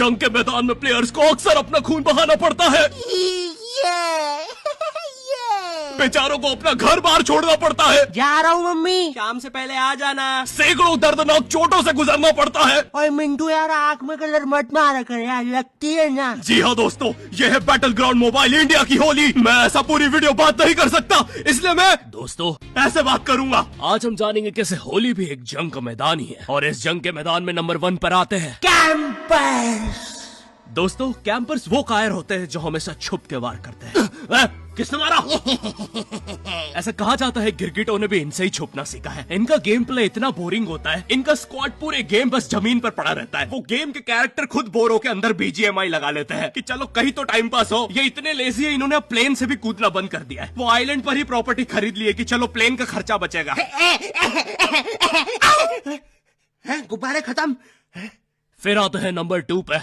जंग के मैदान में प्लेयर्स को अक्सर अपना खून बहाना पड़ता है। बेचारों को अपना घर बार छोड़ना पड़ता है। जा रहा हूँ मम्मी। शाम से पहले आ जाना। सैकड़ों दर्दनाक चोटों से गुजरना पड़ता है। और मिंटू यार आँख में कलर मत मारा कर यार, लगती है ना। जी हाँ दोस्तों, ये है बैटल ग्राउंड मोबाइल इंडिया की होली। मैं ऐसा पूरी वीडियो बात नहीं कर सकता, इसलिए मैं दोस्तों ऐसे बात करूंगा। आज हम जानेंगे कैसे होली भी एक जंग का मैदान ही है, और इस जंग के मैदान में नंबर 1 पर आते हैं कैंपर्स। दोस्तों, कैंपर्स वो कायर होते हैं जो हमेशा छुप के वार करते हैं। किसने मारा? ऐसा कहा जाता है गिरगिटों ने भी इनसे ही छुपना सीखा है। इनका गेम प्ले इतना बोरिंग होता है, इनका स्क्वाड पूरे गेम बस जमीन पर पड़ा रहता है। वो गेम के कैरेक्टर खुद बोर होकर अंदर BGMI लगा लेते हैं कि चलो कहीं तो टाइम पास हो। ये इतने लेजी है, इन्होंने प्लेन से भी कूदना बंद कर दिया है। वो आइलैंड पर ही प्रॉपर्टी खरीद ली है कि चलो प्लेन का खर्चा बचेगा। गुब्बारे खत्म। फिर आते हैं नंबर 2 पे।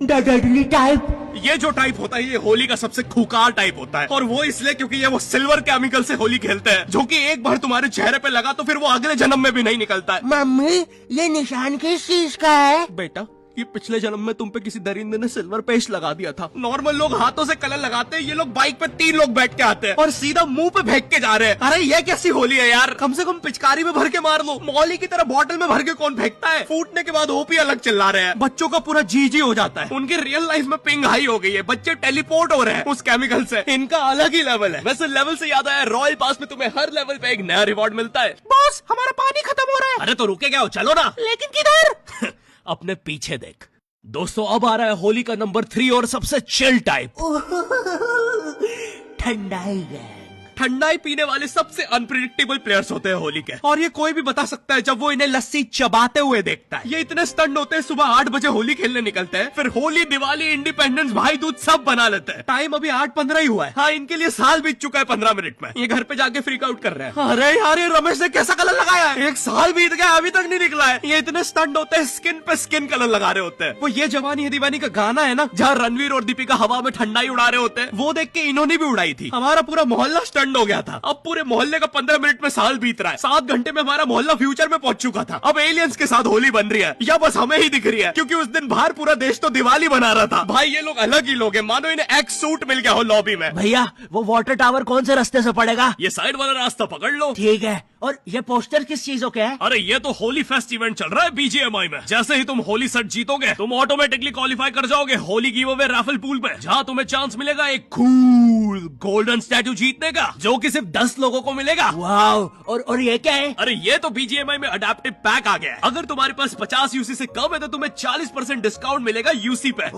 Dudley type. ये जो टाइप होता है ये होली का सबसे खूंखार टाइप होता है, और वो इसलिए क्योंकि ये वो सिल्वर केमिकल से होली खेलते हैं, जो कि एक बार तुम्हारे चेहरे पे लगा तो फिर वो अगले जन्म में भी नहीं निकलता है। मम्मी ये निशान किस चीज का है? बेटा, ये पिछले जन्म में तुम पे किसी दरिंदे ने सिल्वर पेस्ट लगा दिया था। नॉर्मल लोग हाथों से कलर लगाते हैं, ये लोग बाइक पे 3 लोग बैठ के आते हैं और सीधा मुंह पे फेंक के जा रहे हैं। अरे ये कैसी होली है यार, कम से कम पिचकारी में भर के मार लो। मौली की तरह बॉटल में भर के कौन फेंकता है? फूटने के बाद ओपी अलग चिल्ला रहे हैं। बच्चों का पूरा जी हो जाता है। उनके रियल लाइफ में पिंग हाई हो गई है, बच्चे टेलीपोर्ट हो रहे हैं उस केमिकल से। इनका अलग ही लेवल है। वैसे लेवल से याद आया, रॉयल पास में तुम्हें हर लेवल पे एक नया रिवॉर्ड मिलता है। बॉस हमारा पानी खत्म हो रहा है। अरे तो रुके क्या हो, चलो ना। लेकिन किधर? अपने पीछे देख। दोस्तों, अब आ रहा है होली का नंबर 3 और सबसे चिल टाइप। ठंडाई गैंग। ठंडाई पीने वाले सबसे अनप्रिडिक्टेबल प्लेयर्स होते हैं होली के, और ये कोई भी बता सकता है जब वो इन्हें लस्सी चबाते हुए देखता है। ये इतने स्टंट होते हैं, सुबह 8 बजे होली खेलने निकलते हैं, फिर होली, दिवाली, इंडिपेंडेंस, भाई दूज सब बना लेते हैं। टाइम अभी 8:15 ही हुआ है। हाँ, इनके लिए साल बीत चुका है 15 मिनट में। ये घर पे जाके फ्रीक आउट कर रहे हैं। अरे यार, ये रमेश ने कैसा कलर लगाया है? 1 साल बीत गया, अभी तक नहीं निकला है। ये इतने स्टंट होते हैं, स्किन पे स्किन कलर लगा रहे होते हैं। वो ये जवानी है दीवानी का गाना है ना, जहाँ रणवीर और दीपिका हवा में ठंडाई उड़ा रहे होते हैं, वो देख के इन्होंने भी उड़ाई थी। हमारा पूरा मोहल्ला स्टंट हो गया था। अब पूरे मोहल्ले का 15 मिनट में साल बीत रहा है। 7 घंटे में हमारा मोहल्ला फ्यूचर में पहुंच चुका था। अब एलियंस के साथ होली बन रही है, या बस हमें ही दिख रही है? क्योंकि उस दिन बाहर पूरा देश तो दिवाली बना रहा था। भाई ये लोग अलग ही लोग हैं, मानो इन्हें एक्स सूट मिल गया हो लॉबी में। भैया वो वाटर टावर कौन से रास्ते से पड़ेगा? ये साइड वाला रास्ता पकड़ लो। ठीक है। और ये पोस्टर किस चीजों के है? अरे ये तो होली फेस्ट इवेंट चल रहा है BGMI में। जैसे ही तुम होली सेट जीतोगे, तुम ऑटोमेटिकली क्वालिफाई कर जाओगे Holi give away Rafale pool में, जहाँ तुम्हें चांस मिलेगा एक कूल गोल्डन स्टैचू जीतने का, जो कि सिर्फ 10 लोगों को मिलेगा। वाओ। और ये क्या है? अरे ये तो BGMI में अडेप्टिव पैक आ गया है। अगर तुम्हारे पास 50 UC से कम है तो तुम्हें 40% डिस्काउंट मिलेगा UC पे।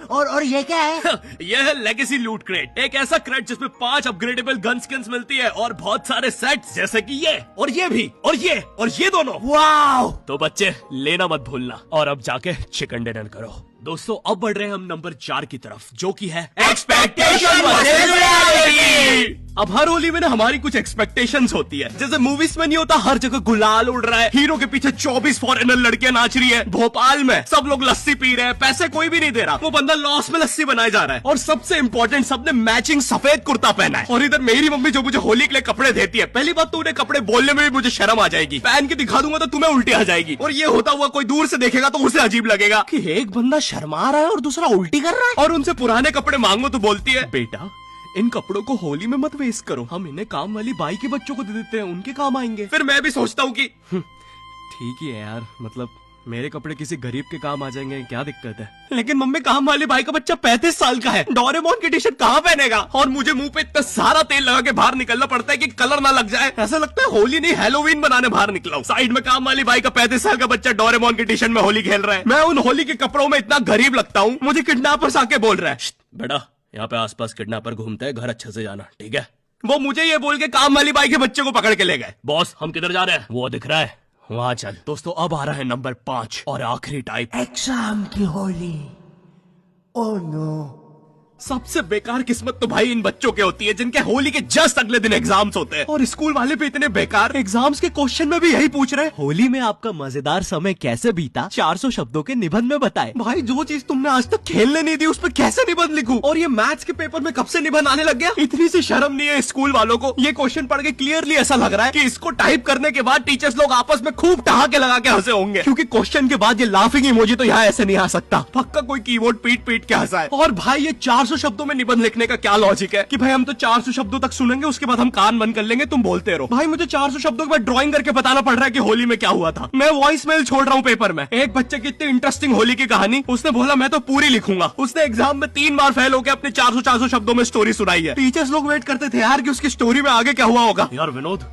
और ये क्या है? यह है लेगेसी लूट क्रेट, एक ऐसा क्रेट जिसमें 5 अपग्रेडेबल गन स्किन्स मिलती है और बहुत सारे सेट्स, जैसे कि ये और ये भी और ये दोनों। वाओ। तो बच्चे, लेना मत भूलना, और अब जाके चिकन डिनर करो। दोस्तों, अब बढ़ रहे हैं हम नंबर 4 की तरफ, जो कि है एक्सपेक्टेशन वर्सेस रियलिटी। अब हर होली में ना हमारी कुछ एक्सपेक्टेशंस होती है। जैसे मूवीज में नहीं होता, हर जगह गुलाल उड़ रहा है, हीरो के पीछे 24 फॉरेनर लड़कियां नाच रही है, भोपाल में सब लोग लस्सी पी रहे हैं, पैसे कोई भी नहीं दे रहा, वो बंदा लॉस में लस्सी बनाए जा रहा है, और सबसे इंपॉर्टेंट, सबने मैचिंग सफेद कुर्ता पहना है। और इधर मेरी मम्मी जो मुझे होली के लिए कपड़े देती है, पहली बात तो उन्हें कपड़े बोलने में भी मुझे शर्म आ जाएगी, पहन के दिखा दूंगा तो तुम्हें उल्टी आ जाएगी, और ये होता हुआ कोई दूर से देखेगा तो उसे अजीब लगेगा कि एक बंदा शर्मा रहा है और दूसरा उल्टी कर रहा है। और उनसे पुराने कपड़े मांगो तो बोलती है, बेटा इन कपड़ों को होली में मत वेस्ट करो, हम इन्हें काम वाली बाई के बच्चों को दे देते हैं, उनके काम आएंगे। फिर मैं भी सोचता हूँ कि ठीक ही है यार, मतलब मेरे कपड़े किसी गरीब के काम आ जाएंगे, क्या दिक्कत है? लेकिन मम्मी, काम वाली बाई का बच्चा 35 साल का है, डोरेमोन की टी शर्ट कहाँ पहनेगा? और मुझे मुंह पे इतना सारा तेल लगा के बाहर निकलना पड़ता है कि कलर ना लग जाए, ऐसा लगता है होली नहीं हैलोवीन बनाने बाहर निकला हूं। साइड में काम वाली बाई का 35 साल का बच्चा डोरेमोन की टी शर्ट में होली खेल रहा है। मैं उन होली के कपड़ों में इतना गरीब लगता हूँ, मुझे किडनैपर्स आके बोल रहा है, बेटा यहाँ पे आसपास किडनैपर घूमते हैं, घर अच्छे से जाना, ठीक है? वो मुझे ये बोल के काम वाली बाई के बच्चे को पकड़ के ले गए। बॉस, हम किधर जा रहे हैं? वो दिख रहा है, वहां चल। दोस्तों, अब आ रहा है नंबर 5 और आखिरी टाइप, एग्जाम की होली। ओह नो, सबसे बेकार किस्मत तो भाई इन बच्चों के होती है जिनके होली के जस्ट अगले दिन एग्जाम्स होते हैं, और स्कूल वाले भी इतने बेकार, एग्जाम्स के क्वेश्चन में भी यही पूछ रहे हैं, होली में आपका मजेदार समय कैसे बीता 400 शब्दों के निबंध में बताएं। भाई जो चीज तुमने आज तक खेलने नहीं दी उस पर कैसे निबंध लिखूं? और ये मैथ्स के पेपर में कब से निबंध आने लग गया? इतनी सी शर्म नहीं है स्कूल वालों को? ये क्वेश्चन पढ़ के क्लियरली ऐसा लग रहा है कि इसको टाइप करने के बाद टीचर्स लोग आपस में खूब ठहाके लगा के हंसे होंगे, क्योंकि क्वेश्चन के बाद ये लाफिंग इमोजी तो यहाँ ऐसे नहीं आ सकता। पक्का कोई कीबोर्ड पीट पीट के हंसा है। और भाई ये 400 शब्दों में निबंध लिखने का क्या लॉजिक है कि भाई हम तो 400 शब्दों तक सुनेंगे, उसके बाद हम कान बंद कर लेंगे, तुम बोलते रहो। भाई मुझे 400 शब्दों के बाद ड्राइंग करके बताना पड़ रहा है कि होली में क्या हुआ था। मैं वॉइस मेल छोड़ रहा हूँ पेपर में। एक बच्चे की इतनी इंटरेस्टिंग होली की कहानी, उसने बोला मैं तो पूरी लिखूंगा। उसने एग्जाम में 3 बार फेल होकर अपने 400 शब्दों में स्टोरी सुनाई है। टीचर्स लोग वेट करते थे यार कि उसकी स्टोरी में आगे क्या हुआ होगा। यार विनोद,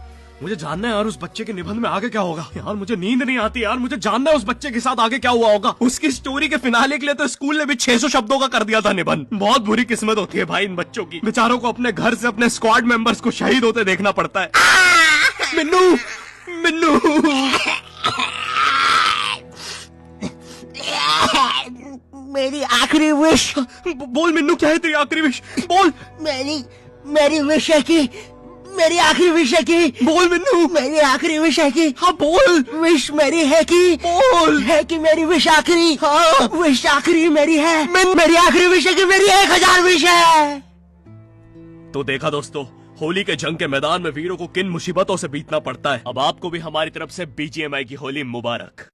मुझे जानना है यार उस बच्चे के निबंध में आगे क्या होगा। यार मुझे नींद नहीं आती यार, मुझे जानना है उस बच्चे के साथ आगे क्या हुआ होगा। उसकी स्टोरी के फिनाले के लिए तो स्कूल ने भी 600 शब्दों का कर दिया था निबंध। बहुत बुरी किस्मत होती है भाई इन बच्चों की, बेचारों को अपने घर से अपने स्क्वाड मेंबर्स को शहीद होते देखना पड़ता है। मिन्नू मिन्नू मेरी आखिरी विश। बोल मिन्नू, क्या है तेरी आखिरी विश? बोल। मेरी विश है कि मेरी आखिरी विश है कि बोल मिन्नू। मेरी आखिरी विश है कि हाँ बोल। विश मेरी है कि बोल। है कि मेरी विश आखिरी। हाँ। विश आखिरी मेरी है। मेरी आखिरी विश है कि मेरी 1000 विश है। तो देखा दोस्तों, होली के जंग के मैदान में वीरों को किन मुसीबतों से बीतना पड़ता है। अब आपको भी हमारी तरफ से BGMI की होली मुबारक।